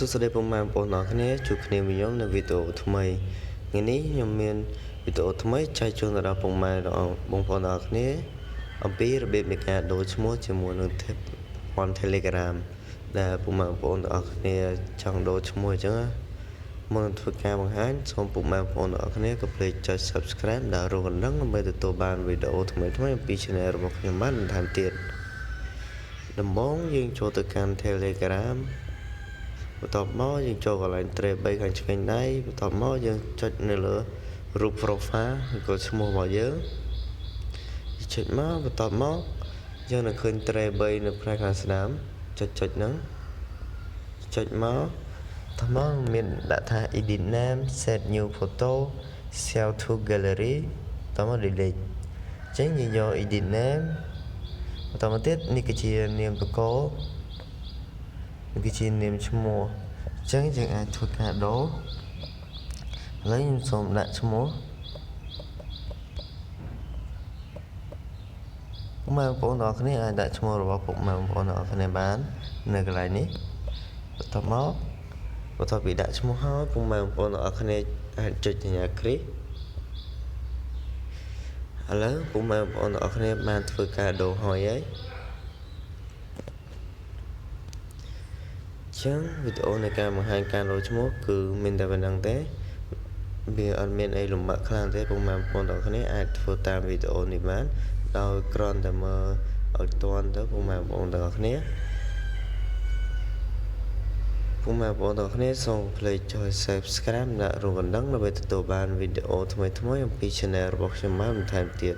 សួស្តីពុកម៉ែបងប្អូនទាំងអស់គ្នាជួបគ្នាវិញខ្ញុំនៅវីដេអូថ្មីថ្ងៃនេះខ្ញុំមានវីដេអូថ្មីចែកជូនដល់ពុកម៉ែបងប្អូនទាំងអស់គ្នាអំពីរបៀបនៃការដូរឈ្មោះជាមួយនឹងប្រព័ន្ធ Telegram ដែលពុកម៉ែបងប្អូនទាំងអស់គ្នាចង់ដូរឈ្មោះអញ្ចឹងមុននឹងធ្វើការបង្ហាញសូមពុកម៉ែបងប្អូនទាំងអស់គ្នាកុំភ្លេចចុច Subscribe ដល់រូបកណ្ដឹងដើម្បីទទួលបានវីដេអូថ្មីៗអំពី Channel របស់ខ្ញុំបានបន្ថែមទៀតដំបូងយើងចូលទៅកាន់ Telegram បន្ទាប់មកយើងចូលកន្លែង 3 ខាងឆ្វេងដៃបន្ទាប់មកយើងចុចនៅលើរូប profile ឬឈ្មោះរបស់យើងចុចមកបន្ទាប់មកយើងនឹងឃើញ 3 នៅផ្នែកខាងស្ដាំចុចហ្នឹងចុចមកបន្ទាប់មកមានដាក់ថា edit name set new photo save to gallery បន្ទាប់មក delete អញ្ចឹងយើងយក edit name បន្តមកទៀតនេះគឺជានាមបកគោនេះគឺជានាមឈ្មោះអញ្ចឹងយើងអាចធ្វើការដូរឥឡូវខ្ញុំសូមដាក់ឈ្មោះពុកម៉ែបងប្អូនទាំងអស់គ្នាអាចដាក់ឈ្មោះរបស់ពុកម៉ែបងប្អូនទាំងអស់គ្នាបាននៅកន្លែងនេះបន្ទាប់មកបន្ទាប់ពីដាក់ឈ្មោះហើយពុកម៉ែបងប្អូនទាំងអស់គ្នាអាចចុចសញ្ញាគ្រីសឥឡូវពុកម៉ែបងប្អូនទាំងអស់គ្នាបានធ្វើការដូរហើយចឹងវីដេអូនៃការបង្ហាញការដូរឈ្មោះគឺមានតែប៉ុណ្្នឹងទេវាអត់មានអីលំបាកខ្លាំងទេពុកម៉ែបងប្អូនទាំងគ្នាអាចធ្វើតាមវីដេអូនេះបានដោយគ្រាន់តែមើលឲ្យទាន់ទៅពុកម៉ែបងប្អូនទាំងគ្នាពុកម៉ែបងប្អូនទាំងគ្នាសូមភ្លេចចុច Subscribe ដាក់រូបកណ្ដឹងដើម្បីទទួលបានវីដេអូថ្មីៗអំពី Channel របស់ខ្ញុំបានបន្ថែមទៀត